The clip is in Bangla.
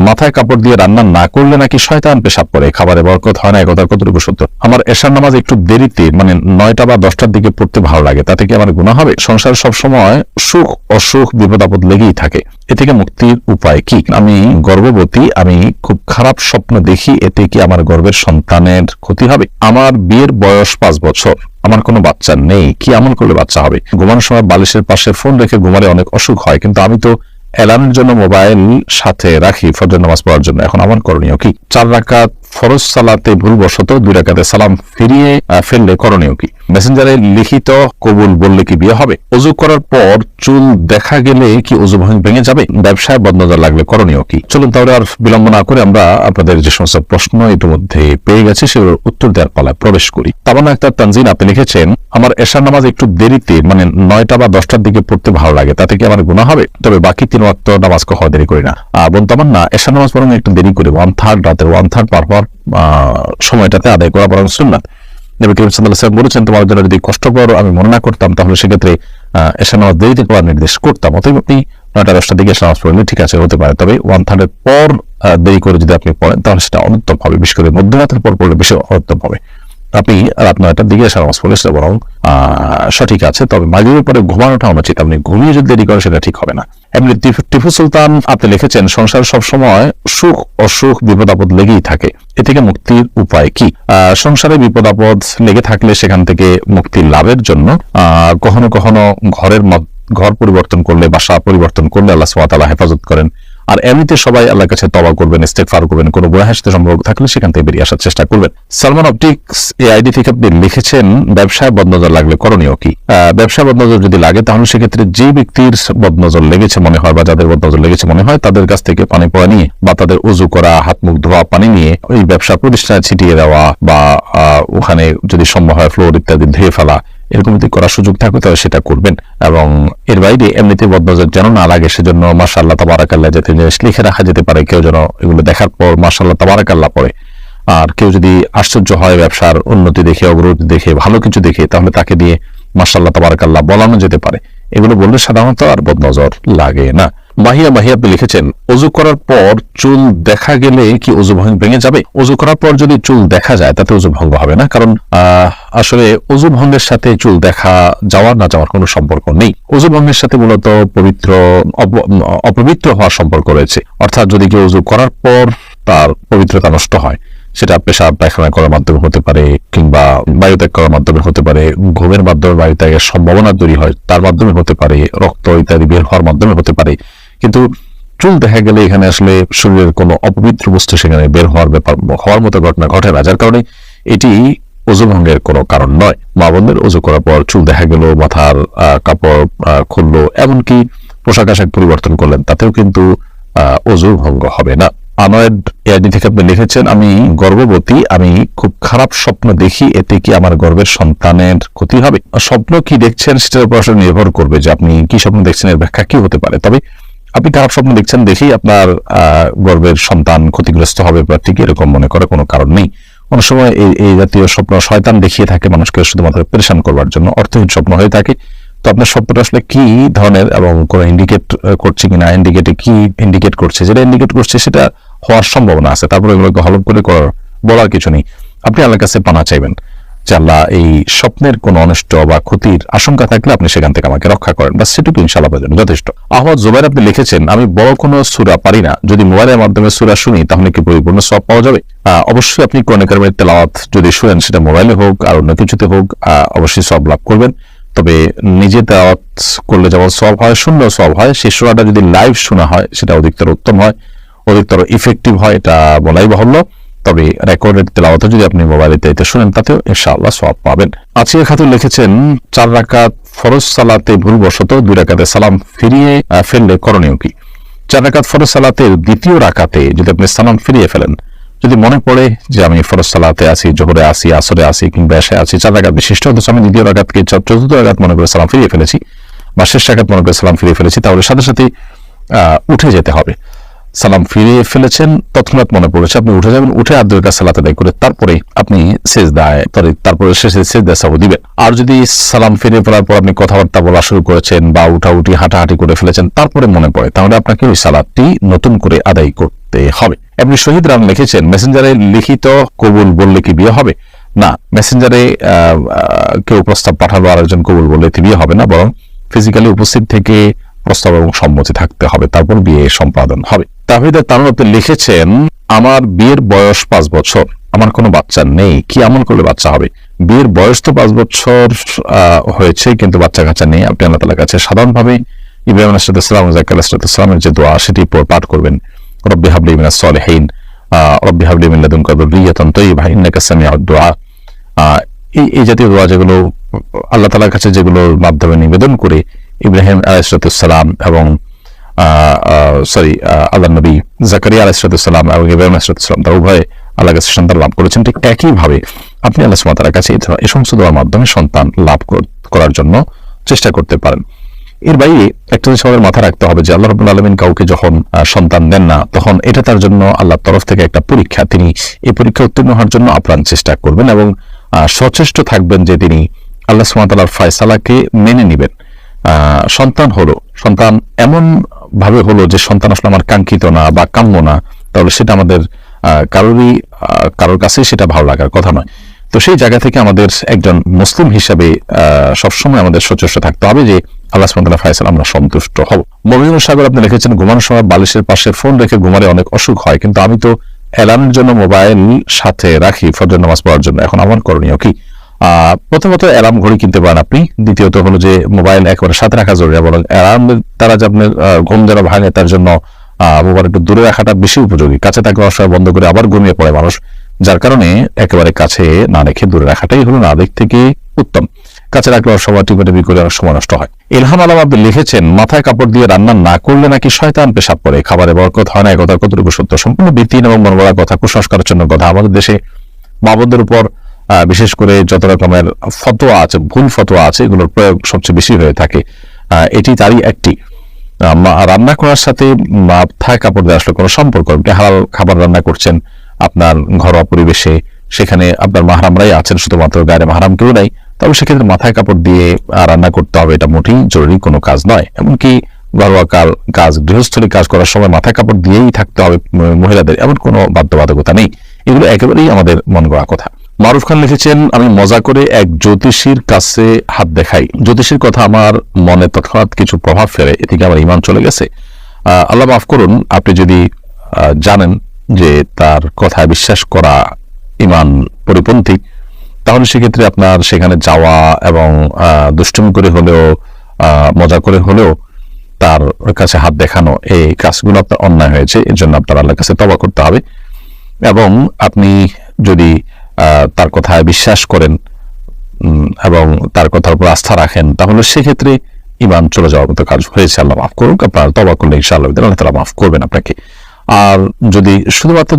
মাথায় কাপড় দিয়ে রান্না না করলে নাকি শয়তান পেশাব করে, খাবারে বরকত হয় না, একথা কতটুকু সত্য? আমার এশার নামাজ একটু দেরিতে মানে 9টা বা 10টার দিকে পড়তে ভালো লাগে, তাতে কি আমার গুনাহ হবে? সংসারে সবসময় সুখ অসুখ বিপদ আপদ লেগেই থাকে, এ থেকে মুক্তির উপায় কি? আমি গর্ভবতী, আমি খুব খারাপ স্বপ্ন দেখি, এতে কি আমার গর্ভের সন্তানের ক্ষতি হবে? আমার বিয়ের বয়স 5 বছর, আমার কোনো বাচ্চা নেই, কি আমল করলে বাচ্চা হবে? ঘুমানোর সময় বালিশের পাশে ফোন রেখে ঘুমালে অনেক অসুখ হয়, কিন্তু আমি তো অ্যালার্মের জন্য মোবাইল সাথে রাখি ফজর নামাজ পড়ার জন্য, এখন আমার করণীয় কি? 4 রাকাত ফরজ সালাতে ভুলবশত 2 রাকাতে সালাম ফিরিয়ে ফেললে করণীয় কি? মেসেঞ্জারে লিখিত কবুল বললে কি বিয়ে হবে? ওযু করার পর চুল দেখা গেলে কি ওযু ভেঙে যাবে? ব্যবসায় বদনজর লাগলে করণীয় কি? চলুন তাহলে আর বিলম্ব না করে আমরা আপনাদের যে সমস্ত প্রশ্ন ইতিমধ্যে পেয়ে গেছি সেগুলোর উত্তর দেওয়ার পালায় প্রবেশ করি। তামান্না আক্তার তানজিন আপনি লিখেছেন, আমার এশার নামাজ একটু দেরিতে মানে 9টা বা 10টার দিকে পড়তে ভালো লাগে, তাতে কি আমার গুনাহ হবে? তবে বাকি 3 ওয়াক্ত নামাজ কখনো দেরি করি না। বোন তামান্না, এশার নামাজ বরং একটু দেরি করে 1/3 রাতের 1/3 পার হওয়ার সময়টাতে আদায় করা বরং সুন্নাত। নবী করিম সাল্লাল্লাহু আলাইহি ওয়াসাল্লাম বলেছেন, তোমার জন্য যদি কষ্টকর আমি মনে না করতাম তাহলে সেক্ষেত্রে এশার নামাজ দেরিতে পড়ার নির্দেশ করতাম। অতএব আপনি 9টা 10টার দিকে এশার নামাজ পড়লে ঠিক আছে, হতে পারে, তবে 1/3 পর দেরি করে যদি আপনি পড়েন তাহলে সেটা অনুত্তম হবে, বিশেষ করে মধ্যরাতের পর পড়লে বেশি অনুত্তম হবে। আপনি রাত 9টার দিকে এশার নামাজ পড়লে সেটা বরং সঠিক আছে, তবে মাগরিবের পরে ঘুমানোটা অনুচিত, আপনি ঘুমিয়ে যদি দেরি করেন সেটা ঠিক হবে না। এমনি টিপু সুলতান আপনি লিখেছেন, সংসারে সবসময় সুখ অসুখ বিপদ আপদ লেগেই থাকে, এ থেকে মুক্তির উপায় কি? সংসারে বিপদ আপদ লেগে থাকলে সেখান থেকে মুক্তি লাভের জন্য কখনো কখনো ঘর পরিবর্তন করলে, বাসা পরিবর্তন করলে আল্লাহ সুবহানাহু ওয়া তাআলা হেফাজত করেন। আর এমনিতে সবাই আল্লাহর কাছে তওবা করবেন, ইস্তেগফার করবেন, কোনো গুনাহের সাথে সম্পর্ক থাকলে সেখান থেকে বেরিয়ে আসার চেষ্টা করবেন। সালমান অপটিক্স এই আইডি থেকে আপনি লিখেছেন, ব্যবসায় বদনজর লাগলে করণীয় কি? ব্যবসায় বদনজর যদি লাগে তাহলে সেক্ষেত্রে যে ব্যক্তির বদনজর লেগেছে মনে হয় বা যাদের বদনজর লেগেছে মনে হয় তাদের কাছ থেকে পানি পড়া নিয়ে বা তাদের ওযু করা, হাত মুখ ধোয়া পানি নিয়ে ওই ব্যবসা প্রতিষ্ঠানে ছিটিয়ে দেওয়া বা ওখানে যদি সম্ভব হয় ফ্লোর ইত্যাদি ধুয়ে ফেলা, এরকম যদি করার সুযোগ থাকে তাহলে সেটা করবেন। এবং এর বাইরে এমনিতে বদনজর যেন না লাগে সেজন্য মাশাআল্লাহ তাবারাকাল্লাহ জাতীয় জিনিস লিখে রাখা যেতে পারে, কেউ যেন এগুলো দেখার পর মাশাআল্লাহ তাবারাকাল্লাহ পড়ে। আর কেউ যদি আশ্চর্য হয় ব্যবসার উন্নতি দেখে, অগ্রগতি দেখে, ভালো কিছু দেখে, তাহলে তাকে দিয়ে মাশাআল্লাহ তাবারাকাল্লাহ বলানো যেতে পারে। এগুলো বললে সাধারণত আর বদনজর লাগে না। মাহিয়া আপনি লিখেছেন, ওযু করার পর চুল দেখা গেলে কি ওযু ভেঙে যাবে? ওযু করার পর যদি চুল দেখা যায় তাতে ওযু ভঙ্গ হবে না, কারণ আসলে ওযু ভঙ্গের সাথে চুল দেখা যাওয়ার না যাওয়ার কোনো সম্পর্ক নেই। ওযু ভঙ্গের সাথে মূলত অপবিত্র হওয়ার সম্পর্ক রয়েছে, অর্থাৎ যদি কেউ ওযু করার পর তার পবিত্রতা নষ্ট হয়, সেটা পেশাব পায়খানা করার মাধ্যমে হতে পারে, কিংবা বায়ুত্যাগ করার মাধ্যমে হতে পারে, ঘুমের মাধ্যমে বায়ুত্যাগের সম্ভাবনা তৈরি হয় তার মাধ্যমে হতে পারে, রক্ত ইত্যাদি বের হওয়ার মাধ্যমে হতে পারে। কিন্তু চুল দেখা গেলে এখানে আসলে শরীরের কোনো অপবিত্র বস্তু সেখানে বের হওয়ার মতো ঘটনা ঘটে না, যার কারণে এটি ওযু ভঙ্গের কোনো কারণ নয়। মা বোনদের ওযু করার পর চুল দেখা গেল, মাথার কাপড় খুললো, এমনকি পোশাক আশাক পরিবর্তন করলেন, তাতেও কিন্তু ওযু ভঙ্গ হবে না। আনয়েড এআইডি থেকে আপনি লিখেছেন, আমি গর্ভবতী, আমি খুব খারাপ স্বপ্ন দেখি, এতে কি আমার গর্ভের সন্তানের ক্ষতি হবে? স্বপ্ন কি দেখছেন সেটার উপর আসলে নির্ভর করবে যে আপনি কি স্বপ্ন দেখছেন, এর ব্যাখ্যা কি হতে পারে। তবে আপনি খারাপ স্বপ্ন দেখছেন দেখেই আপনার গর্ভের সন্তান ক্ষতিগ্রস্ত হবে বা ঠিক এরকম মনে করে কোনো কারণ নেই। অনেক সময় এই জাতীয় স্বপ্ন শয়তান দেখিয়ে থাকে মানুষকে শুধুমাত্র পেরেশান করবার জন্য, অর্থহীন স্বপ্ন হয়ে থাকে। তো আপনার স্বপ্নটা আসলে কি ধরনের এবং কোনো ইন্ডিকেট করছে কিনা, ইন্ডিকেট করছে, যেটা ইন্ডিকেট করছে সেটা হওয়ার সম্ভাবনা আছে, তারপরে এগুলোকে হলফ করে বলার কিছু নেই। আপনি আল্লাহর কাছে পানা চাইবেন যে আল্লাহ, এই স্বপ্নের কোনো অনিষ্ট বা ক্ষতির আশঙ্কা থাকলে আপনি সেখান থেকে আমাকে রক্ষা করেন, বাস সেটুকু ইনশাআল্লাহ জন্য যথেষ্ট। আহমদ জুবাইর আপনি লিখেছেন, আমি বড় কোনো সূরা পারি না, যদি মোবাইলের মাধ্যমে সূরা শুনি তাহলে কি পরিপূর্ণ সওয়াব পাওয়া যাবে? অবশ্যই আপনি কোরআন কারীমের তেলাওয়াত যদি শুনেন, সেটা মোবাইলে হোক আর অন্য কিছুতে হোক, অবশ্যই সওয়াব লাভ করবেন। তবে নিজে তেলাওয়াত করলে যেমন সওয়াব হয়, শুনলেও সওয়াব হয়, সেই সূরাটা যদি লাইভ শোনা হয় সেটা অধিকতর উত্তম হয়, অধিকতর ইফেক্টিভ হয়, এটা বলাই বাহুল্য। তবে রেকর্ডেড তেলাওয়াত যদি আপনি মোবাইলে শুনেন তাতেও ইনশাআল্লাহ সওয়াব পাবেন। আছিয়া খাতুন লিখেছেন, 4 রাকাত ফরজ সালাতে ভুলবশত 2 রাকাতে সালাম ফিরিয়ে ফেললে করণীয় কি? 4 রাকাত ফরজ সালাতের দ্বিতীয় রাকাতে যদি আপনি সালাম ফিরিয়ে ফেলেন, যদি মনে পড়ে যে আমি ফরজ সালাতে আছি, জোহরে আছি, আসরে আছি, কিংবা এশায় আছি, 4 রাকাত বিশিষ্ট, অথচ আমি দ্বিতীয় রাকাতকে চতুর্থ রাকাত মনে করে সালাম ফিরিয়ে ফেলেছি বা শেষ রাকাত মনে করে সালাম ফিরিয়ে ফেলেছি, তাহলে সাথে সাথে উঠে যেতে হবে। সালাম ফিরিয়ে ফেলেছেন, তৎক্ষণাৎ মনে পড়েছে, আপনি উঠে যাবেন, উঠে আর 2 রাকাত সালাত আদায় করে তারপরে আপনি তারপরে শেষে সিজদা সাহু দিবেন। আর যদি সালাম ফিরিয়ে ফেলার পর আপনি কথাবার্তা বলা শুরু করেছেন বা উঠাউঠি হাঁটাহাঁটি করে ফেলেছেন, তারপরে মনে পড়ে, তাহলে আপনাকে ওই সালাতটি নতুন করে আদায় করতে করতে হবে। এমনি শহীদ রাম লিখেছেন, মেসেঞ্জারে লিখিত কবুল বললে কি বিয়ে হবে? না, মেসেঞ্জারে কেউ প্রস্তাব পাঠালো আর একজন কবুল বললে বিয়ে হবে না, বরং ফিজিক্যালি উপস্থিত থেকে প্রস্তাব এবং সম্মতি থাকতে হবে, তারপর বিয়ে সম্পাদন হবে। তাহিদ তানুর আপনি লিখেছেন, আমার বিয়ের বয়স 5 বছর, আমার কোনো বাচ্চা নেই, কি আমল করলে বাচ্চা হবে? বিয়ের বয়স তো 5 বছর হয়েছে, কিন্তু বাচ্চা কাচ্চা নেই। আপনি আল্লাহ তাআলার কাছে সাধারণভাবে ইব্রাহিম আলাইহিস সালাম, যাকারিয়া আলাইহিস সালামের যে দোয়া সেটি পাঠ করবেন, রব্বি হাবলি মিনাস সালিহিন, রব্বি হাবলি মিন লাদুনকা যুররিয়াতান তাইয়্যিবা ইন্নাকা সামিউদ দুআ। এই জাতীয় দোয়া যেগুলো আল্লাহ তাআলার কাছে যেগুলোর মাধ্যমে নিবেদন করে ইব্রাহিম আলাইহিস সালাম এবং আল্লাহ নবী যাকারিয়া আলাইহিস সালাম এবং ইব্রাহিম আলাইহিস সালাম তারা উভয়ে আল্লাহর কাছে সন্তান লাভ করেছেন, ঠিক একইভাবে আপনি আল্লাহ সুবহানাহু ওয়া তাআলার কাছে এই সমস্ত দোয়ার মাধ্যমে সন্তান লাভ করার জন্য চেষ্টা করতে পারেন। এর বাইরে একটা জিনিস আমাদের মাথায় রাখতে হবে যে আল্লাহ রাব্বুল আলামিন কাউকে যখন সন্তান দেন না, তখন এটা তার জন্য আল্লাহর তরফ থেকে একটা পরীক্ষা। তিনি এই পরীক্ষা উত্তীর্ণ হওয়ার জন্য আপ্রাণ চেষ্টা করবেন এবং সচেষ্ট থাকবেন যে তিনি আল্লাহ সুবহানাহু ওয়া তাআলার ফয়সালাকে মেনে নেবেন। সন্তান এমন ভাবে হলো যে সন্তান আসলে আমার কাঙ্ক্ষিত না বা কাম্য না, তাহলে সেটা আমাদের কারোর কাছে সেটা ভালো লাগার কথা নয়। তো সেই জায়গা থেকে আমাদের একজন মুসলিম হিসাবে সবসময় আমাদের সচেষ্ট থাকতে হবে যে আল্লাহ সুবহানাহু ওয়া তাআলার ফয়সালা আমরা সন্তুষ্ট হব। মমিনুল সাগর আপনি লিখেছেন, ঘুমানোর সময় বালিশের পাশে ফোন রেখে ঘুমালে অনেক অসুখ হয়, কিন্তু আমি তো অ্যালার্মের জন্য মোবাইল সাথে রাখি ফজর নামাজ পড়ার জন্য, এখন আমার করণীয় কি? প্রথমত অ্যালার্ম ঘড়ি কিনতে পারেন আপনি। দ্বিতীয়ত হলো যে মোবাইল একেবারে সাথে রাখা জরুরি, এবং অ্যালার্মের দ্বারা যে আপনার ঘুম যেন ভাঙে তার জন্য মোবাইল একটু দূরে রাখাটা বেশি উপযোগী। কাছে থাকলে অসময় বন্ধ করে আবার ঘুমিয়ে পড়ে মানুষ, যার কারণে একেবারে কাছে না রেখে দূরে রাখাটাই হলো না দিক থেকে উত্তম। কাছে রাখলে অসময় টিপি করে অনেক সময় নষ্ট হয়। ইলহাম আলম আপনি লিখেছেন, মাথায় কাপড় দিয়ে রান্না না করলে নাকি শয়তান পেশাব করে, খাবারে বরকত হয় না, এই কথা কতটুকু সত্য? সম্পূর্ণ ভিত্তিহীন এবং মনগড়া কথা, কুসংস্কারের জন্য কথা। আমাদের দেশে মা বোনদের উপর বিশেষ করে যত রকমের ফতোয়া আছে, ভুল ফতোয়া আছে, এগুলোর প্রয়োগ সবচেয়ে বেশি হয়ে থাকে। এটি তারই একটি। রান্না করার সাথে মাথায় কাপড় দেওয়া আসলে কোনো সম্পর্ক? আপনি হালাল খাবার রান্না করছেন আপনার ঘরোয়া পরিবেশে, সেখানে আপনার মাহরামরাই আছেন, শুধুমাত্র গায়ে মাহরাম কেউ নাই, তবে সেক্ষেত্রে মাথায় কাপড় দিয়ে রান্না করতে হবে, এটা মোটেই জরুরি কোনো কাজ নয়। এমনকি ঘরোয়া কাজ, গৃহস্থলী কাজ করার সময় মাথায় কাপড় দিয়েই থাকতে হবে মহিলাদের, এমন কোনো বাধ্যবাধকতা নেই। এগুলো একেবারেই আমাদের মন গড়া কথা। মারুফ খান লিখেছেন, আমি মজা করে এক জ্যোতিষীর কাছে হাত দেখাই, জ্যোতিষীর কথা আমার মনে তৎক্ষণাৎ কিছু প্রভাব ফেলে, এদিকে আমার ঈমান চলে গেছে। আল্লাহ মাফ করুন, আপনি যদি জানেন যে তার কথায় বিশ্বাস করা ঈমান পরিপন্থী, তাহলে সেক্ষেত্রে আপনার সেখানে যাওয়া এবং দুষ্টুমি করে হলেও মজা করে হলেও তার কাছে হাত দেখানো, এই কাজগুলো আপনার অন্যায় হয়েছে। এর জন্য আপনার আল্লাহর কাছে তওবা করতে হবে, এবং আপনি যদি তার কথায় বিশ্বাস করেন এবং তার কথার উপর আস্থা রাখেন, তাহলে সেক্ষেত্রে ঈমান চলে যাওয়ার মতো কাজ হয়েছে। আল্লাহ মাফ করুক। আপনার তওবা করলে ইনশাআল্লাহ আল্লাহ তাআলা মাফ করবেন আপনাকে। আর যদি শুধুমাত্র